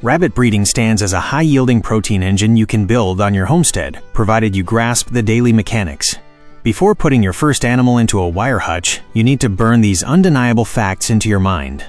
Rabbit breeding stands as a high-yielding protein engine you can build on your homestead, provided you grasp the daily mechanics. Before putting your first animal into a wire hutch, you need to burn these undeniable facts into your mind.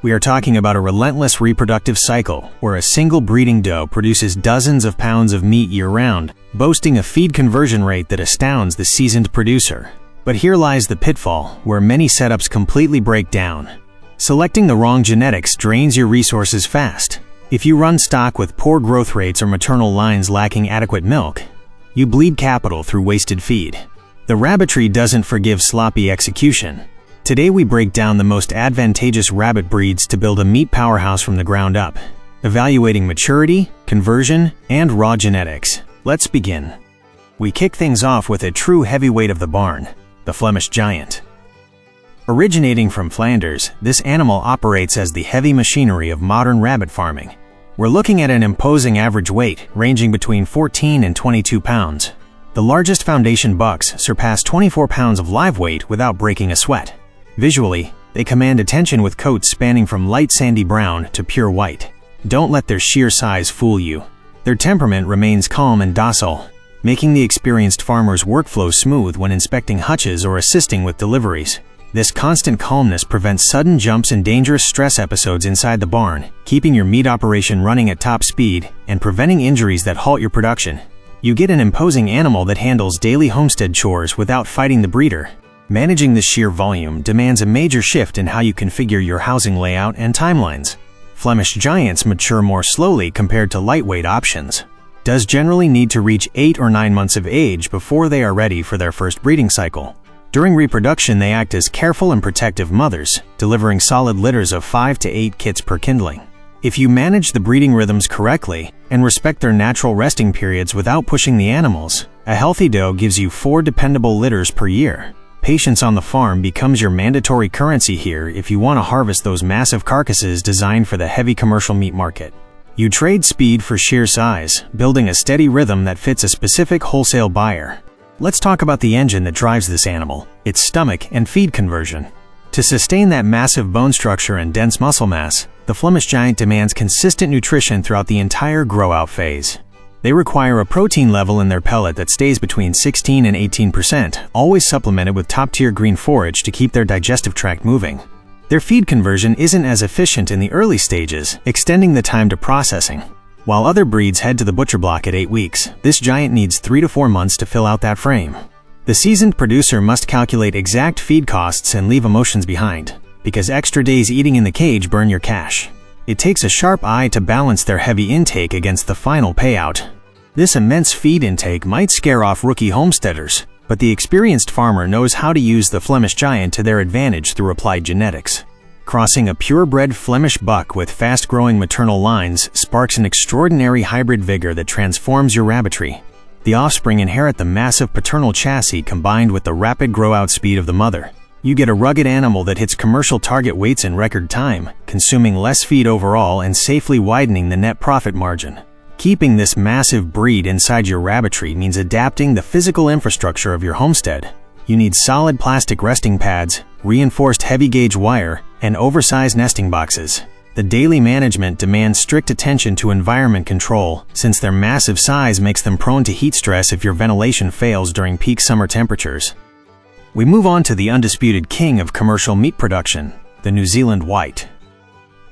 We are talking about a relentless reproductive cycle, where a single breeding doe produces dozens of pounds of meat year-round, boasting a feed conversion rate that astounds the seasoned producer. But here lies the pitfall, where many setups completely break down. Selecting the wrong genetics drains your resources fast. If you run stock with poor growth rates or maternal lines lacking adequate milk, you bleed capital through wasted feed. The rabbitry doesn't forgive sloppy execution. Today we break down the most advantageous rabbit breeds to build a meat powerhouse from the ground up, evaluating maturity, conversion, and raw genetics. Let's begin. We kick things off with a true heavyweight of the barn, the Flemish Giant. Originating from Flanders, this animal operates as the heavy machinery of modern rabbit farming. We're looking at an imposing average weight, ranging between 14 and 22 pounds. The largest foundation bucks surpass 24 pounds of live weight without breaking a sweat. Visually, they command attention with coats spanning from light sandy brown to pure white. Don't let their sheer size fool you. Their temperament remains calm and docile, making the experienced farmer's workflow smooth when inspecting hutches or assisting with deliveries. This constant calmness prevents sudden jumps and dangerous stress episodes inside the barn, keeping your meat operation running at top speed and preventing injuries that halt your production. You get an imposing animal that handles daily homestead chores without fighting the breeder. Managing this sheer volume demands a major shift in how you configure your housing layout and timelines. Flemish Giants mature more slowly compared to lightweight options. Does generally need to reach 8 or 9 months of age before they are ready for their first breeding cycle. During reproduction, they act as careful and protective mothers, delivering solid litters of 5 to 8 kits per kindling. If you manage the breeding rhythms correctly and respect their natural resting periods without pushing the animals, a healthy doe gives you 4 dependable litters per year. Patience on the farm becomes your mandatory currency here if you want to harvest those massive carcasses designed for the heavy commercial meat market. You trade speed for sheer size, building a steady rhythm that fits a specific wholesale buyer. Let's talk about the engine that drives this animal, its stomach and feed conversion. To sustain that massive bone structure and dense muscle mass, the Flemish Giant demands consistent nutrition throughout the entire grow-out phase. They require a protein level in their pellet that stays between 16 and 18%, always supplemented with top-tier green forage to keep their digestive tract moving. Their feed conversion isn't as efficient in the early stages, extending the time to processing. While other breeds head to the butcher block at 8 weeks, this giant needs 3 to 4 months to fill out that frame. The seasoned producer must calculate exact feed costs and leave emotions behind, because extra days eating in the cage burn your cash. It takes a sharp eye to balance their heavy intake against the final payout. This immense feed intake might scare off rookie homesteaders, but the experienced farmer knows how to use the Flemish Giant to their advantage through applied genetics. Crossing a purebred Flemish buck with fast-growing maternal lines sparks an extraordinary hybrid vigor that transforms your rabbitry. The offspring inherit the massive paternal chassis combined with the rapid grow-out speed of the mother. You get a rugged animal that hits commercial target weights in record time, consuming less feed overall and safely widening the net profit margin. Keeping this massive breed inside your rabbitry means adapting the physical infrastructure of your homestead. You need solid plastic resting pads, reinforced heavy-gauge wire, and oversized nesting boxes. The daily management demands strict attention to environment control, since their massive size makes them prone to heat stress if your ventilation fails during peak summer temperatures. We move on to the undisputed king of commercial meat production, the New Zealand White.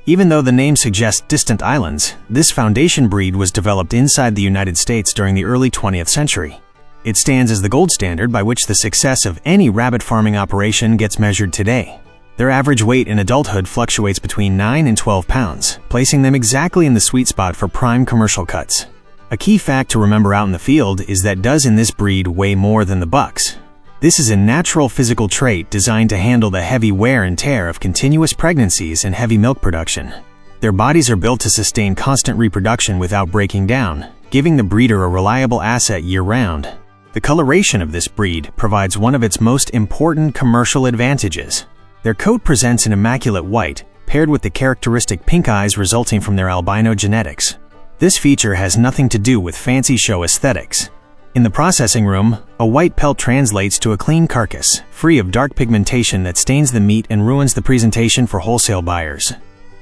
Even though the name suggests distant islands, this foundation breed was developed inside the United States during the early 20th century. It stands as the gold standard by which the success of any rabbit farming operation gets measured today. Their average weight in adulthood fluctuates between 9 and 12 pounds, placing them exactly in the sweet spot for prime commercial cuts. A key fact to remember out in the field is that does in this breed weigh more than the bucks. This is a natural physical trait designed to handle the heavy wear and tear of continuous pregnancies and heavy milk production. Their bodies are built to sustain constant reproduction without breaking down, giving the breeder a reliable asset year-round. The coloration of this breed provides one of its most important commercial advantages. Their coat presents an immaculate white, paired with the characteristic pink eyes resulting from their albino genetics. This feature has nothing to do with fancy show aesthetics. In the processing room, a white pelt translates to a clean carcass, free of dark pigmentation that stains the meat and ruins the presentation for wholesale buyers.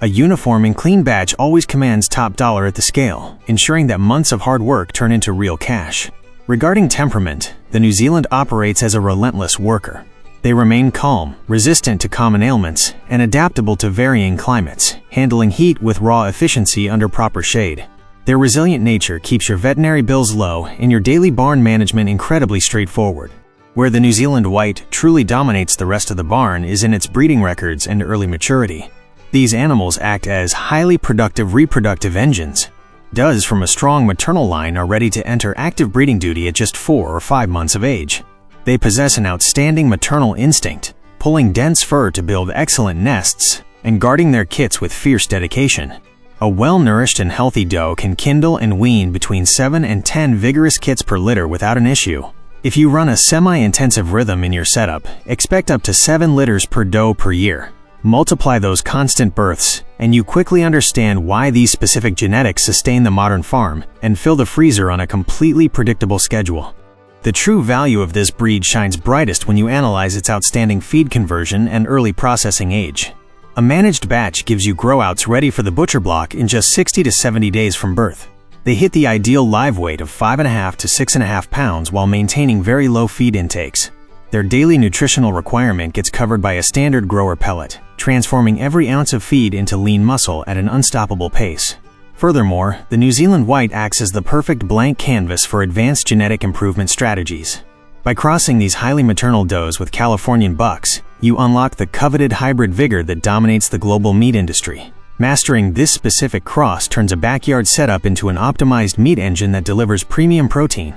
A uniform and clean batch always commands top dollar at the scale, ensuring that months of hard work turn into real cash. Regarding temperament, the New Zealand operates as a relentless worker. They remain calm, resistant to common ailments, and adaptable to varying climates, handling heat with raw efficiency under proper shade. Their resilient nature keeps your veterinary bills low and your daily barn management incredibly straightforward. Where the New Zealand White truly dominates the rest of the barn is in its breeding records and early maturity. These animals act as highly productive reproductive engines. Does from a strong maternal line are ready to enter active breeding duty at just 4 or 5 months of age. They possess an outstanding maternal instinct, pulling dense fur to build excellent nests and guarding their kits with fierce dedication. A well-nourished and healthy doe can kindle and wean between 7 and 10 vigorous kits per litter without an issue. If you run a semi-intensive rhythm in your setup, expect up to 7 litters per doe per year. Multiply those constant births, and you quickly understand why these specific genetics sustain the modern farm and fill the freezer on a completely predictable schedule. The true value of this breed shines brightest when you analyze its outstanding feed conversion and early processing age. A managed batch gives you grow-outs ready for the butcher block in just 60 to 70 days from birth. They hit the ideal live weight of 5.5 to 6.5 pounds while maintaining very low feed intakes. Their daily nutritional requirement gets covered by a standard grower pellet, transforming every ounce of feed into lean muscle at an unstoppable pace. Furthermore, the New Zealand White acts as the perfect blank canvas for advanced genetic improvement strategies. By crossing these highly maternal does with Californian bucks, you unlock the coveted hybrid Vigor that dominates the global meat industry. Mastering this specific cross turns a backyard setup into an optimized meat engine that delivers premium protein.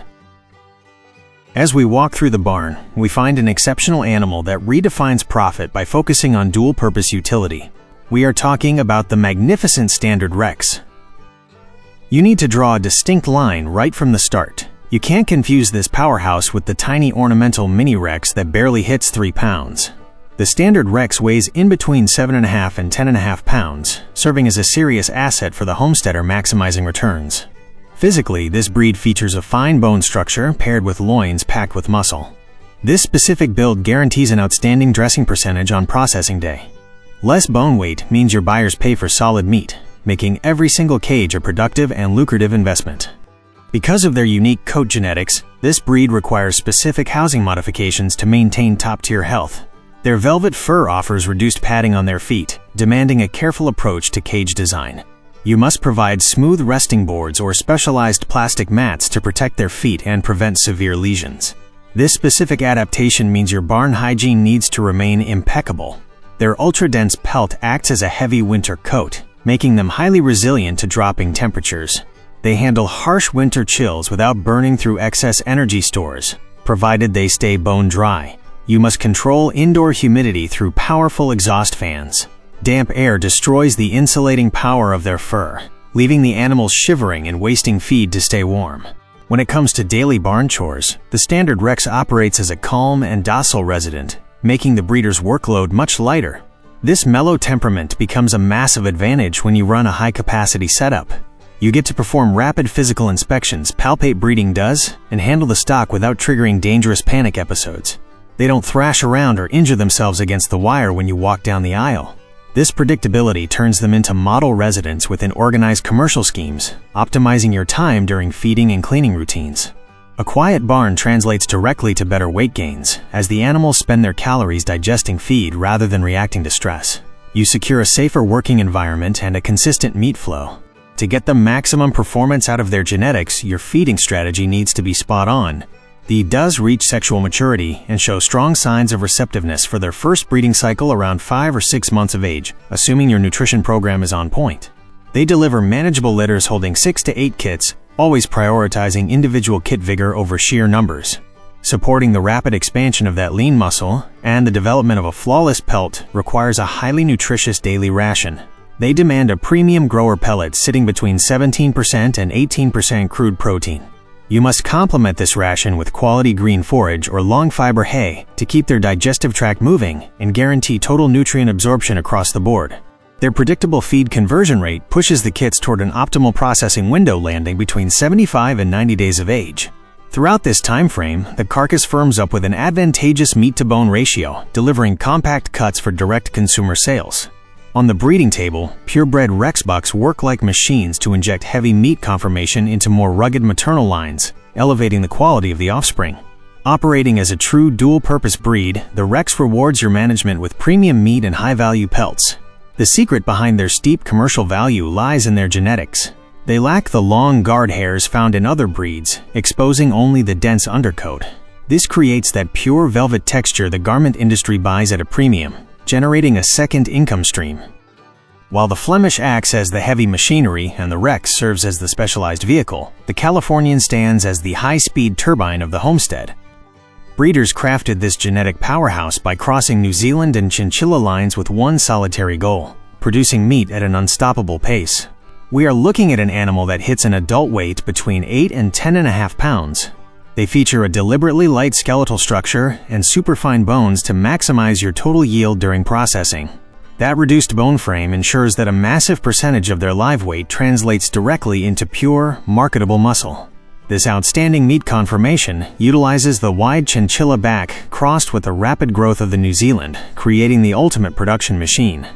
As we walk through the barn, we find an exceptional animal that redefines profit by focusing on dual-purpose utility. We are talking about the magnificent Standard Rex. You need to draw a distinct line right from the start. You can't confuse this powerhouse with the tiny ornamental mini Rex that barely hits 3 pounds. The Standard Rex weighs in between 7.5 and 10.5 pounds, serving as a serious asset for the homesteader maximizing returns. Physically, this breed features a fine bone structure paired with loins packed with muscle. This specific build guarantees an outstanding dressing percentage on processing day. Less bone weight means your buyers pay for solid meat, making every single cage a productive and lucrative investment. Because of their unique coat genetics, this breed requires specific housing modifications to maintain top-tier health. Their velvet fur offers reduced padding on their feet, demanding a careful approach to cage design. You must provide smooth resting boards or specialized plastic mats to protect their feet and prevent severe lesions. This specific adaptation means your barn hygiene needs to remain impeccable. Their ultra-dense pelt acts as a heavy winter coat, making them highly resilient to dropping temperatures. They handle harsh winter chills without burning through excess energy stores, provided they stay bone dry. You must control indoor humidity through powerful exhaust fans. Damp air destroys the insulating power of their fur, leaving the animals shivering and wasting feed to stay warm. When it comes to daily barn chores, the Standard Rex operates as a calm and docile resident, making the breeder's workload much lighter. This mellow temperament becomes a massive advantage when you run a high-capacity setup. You get to perform rapid physical inspections, palpate breeding does, and handle the stock without triggering dangerous panic episodes. They don't thrash around or injure themselves against the wire when you walk down the aisle. This predictability turns them into model residents within organized commercial schemes, optimizing your time during feeding and cleaning routines. A quiet barn translates directly to better weight gains, as the animals spend their calories digesting feed rather than reacting to stress. You secure a safer working environment and a consistent meat flow. To get the maximum performance out of their genetics, your feeding strategy needs to be spot on. The does reach sexual maturity and show strong signs of receptiveness for their first breeding cycle around 5 or 6 months of age, assuming your nutrition program is on point. They deliver manageable litters holding 6 to 8 kits, always prioritizing individual kit vigor over sheer numbers. Supporting the rapid expansion of that lean muscle and the development of a flawless pelt requires a highly nutritious daily ration. They demand a premium grower pellet sitting between 17% and 18% crude protein. You must complement this ration with quality green forage or long fiber hay to keep their digestive tract moving and guarantee total nutrient absorption across the board. Their predictable feed conversion rate pushes the kits toward an optimal processing window landing between 75 and 90 days of age. Throughout this time frame, the carcass firms up with an advantageous meat-to-bone ratio, delivering compact cuts for direct consumer sales. On the breeding table, purebred Rex bucks work like machines to inject heavy meat conformation into more rugged maternal lines, elevating the quality of the offspring. Operating as a true dual-purpose breed, the Rex rewards your management with premium meat and high-value pelts. The secret behind their steep commercial value lies in their genetics. They lack the long guard hairs found in other breeds, exposing only the dense undercoat. This creates that pure velvet texture the garment industry buys at a premium, generating a second income stream. While the Flemish acts as the heavy machinery and the Rex serves as the specialized vehicle, the Californian stands as the high-speed turbine of the homestead. Breeders crafted this genetic powerhouse by crossing New Zealand and chinchilla lines with one solitary goal: producing meat at an unstoppable pace. We are looking at an animal that hits an adult weight between 8 and 10.5 pounds. They feature a deliberately light skeletal structure and superfine bones to maximize your total yield during processing. That reduced bone frame ensures that a massive percentage of their live weight translates directly into pure, marketable muscle. This outstanding meat conformation utilizes the wide chinchilla back crossed with the rapid growth of the New Zealand, creating the ultimate production machine.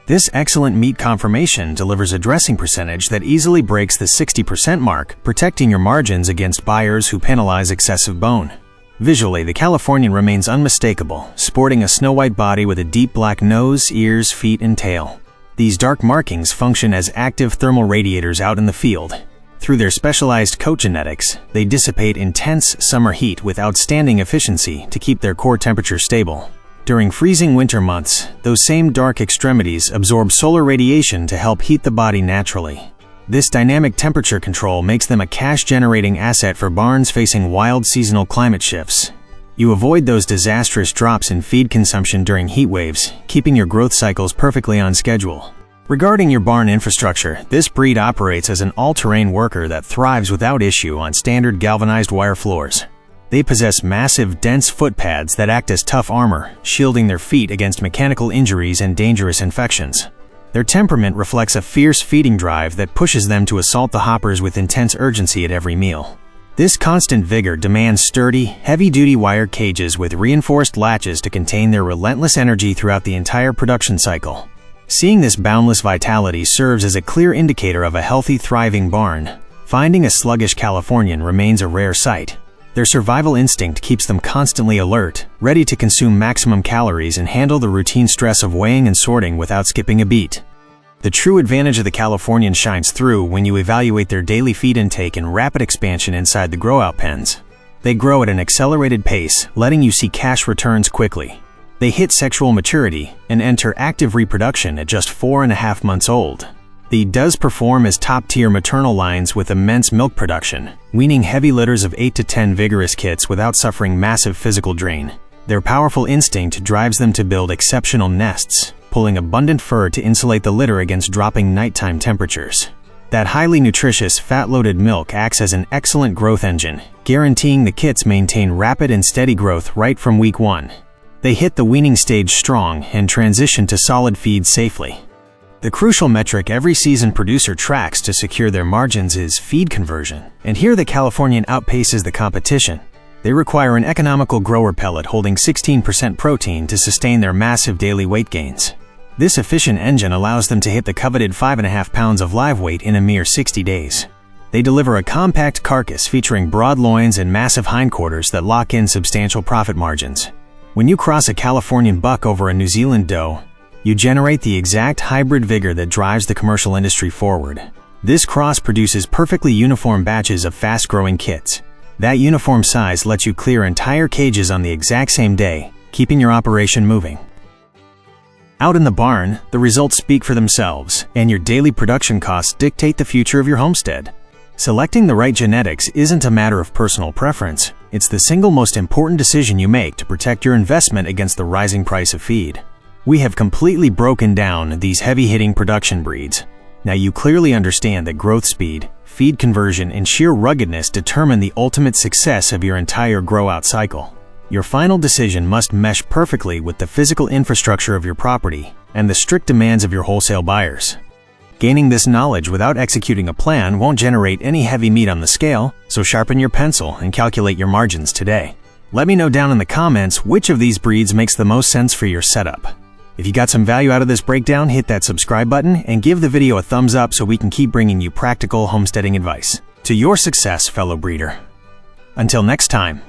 This excellent meat conformation delivers a dressing percentage that easily breaks the 60% mark, protecting your margins against buyers who penalize excessive bone. Visually, the Californian remains unmistakable, sporting a snow-white body with a deep black nose, ears, feet, and tail. These dark markings function as active thermal radiators out in the field. Through their specialized coat genetics, they dissipate intense summer heat with outstanding efficiency to keep their core temperature stable. During freezing winter months, those same dark extremities absorb solar radiation to help heat the body naturally. This dynamic temperature control makes them a cash-generating asset for barns facing wild seasonal climate shifts. You avoid those disastrous drops in feed consumption during heat waves, keeping your growth cycles perfectly on schedule. Regarding your barn infrastructure, this breed operates as an all-terrain worker that thrives without issue on standard galvanized wire floors. They possess massive, dense foot pads that act as tough armor, shielding their feet against mechanical injuries and dangerous infections. Their temperament reflects a fierce feeding drive that pushes them to assault the hoppers with intense urgency at every meal. This constant vigor demands sturdy, heavy-duty wire cages with reinforced latches to contain their relentless energy throughout the entire production cycle. Seeing this boundless vitality serves as a clear indicator of a healthy, thriving barn. Finding a sluggish Californian remains a rare sight. Their survival instinct keeps them constantly alert, ready to consume maximum calories and handle the routine stress of weighing and sorting without skipping a beat. The true advantage of the Californian shines through when you evaluate their daily feed intake and rapid expansion inside the grow-out pens. They grow at an accelerated pace, letting you see cash returns quickly. They hit sexual maturity and enter active reproduction at just 4.5 months old. They does perform as top-tier maternal lines with immense milk production, weaning heavy litters of 8 to 10 vigorous kits without suffering massive physical drain. Their powerful instinct drives them to build exceptional nests, pulling abundant fur to insulate the litter against dropping nighttime temperatures. That highly nutritious, fat-loaded milk acts as an excellent growth engine, guaranteeing the kits maintain rapid and steady growth right from week 1. They hit the weaning stage strong and transition to solid feed safely. The crucial metric every seasoned producer tracks to secure their margins is feed conversion, and here the Californian outpaces the competition. They require an economical grower pellet holding 16% protein to sustain their massive daily weight gains. This efficient engine allows them to hit the coveted 5.5 pounds of live weight in a mere 60 days. They deliver a compact carcass featuring broad loins and massive hindquarters that lock in substantial profit margins. When you cross a Californian buck over a New Zealand doe, you generate the exact hybrid vigor that drives the commercial industry forward. This cross produces perfectly uniform batches of fast-growing kits. That uniform size lets you clear entire cages on the exact same day, keeping your operation moving. Out in the barn, the results speak for themselves, and your daily production costs dictate the future of your homestead. Selecting the right genetics isn't a matter of personal preference. It's the single most important decision you make to protect your investment against the rising price of feed. We have completely broken down these heavy-hitting production breeds. Now you clearly understand that growth speed, feed conversion, and sheer ruggedness determine the ultimate success of your entire grow-out cycle. Your final decision must mesh perfectly with the physical infrastructure of your property and the strict demands of your wholesale buyers. Gaining this knowledge without executing a plan won't generate any heavy meat on the scale, so sharpen your pencil and calculate your margins today. Let me know down in the comments which of these breeds makes the most sense for your setup. If you got some value out of this breakdown, hit that subscribe button and give the video a thumbs up so we can keep bringing you practical homesteading advice. To your success, fellow breeder. Until next time.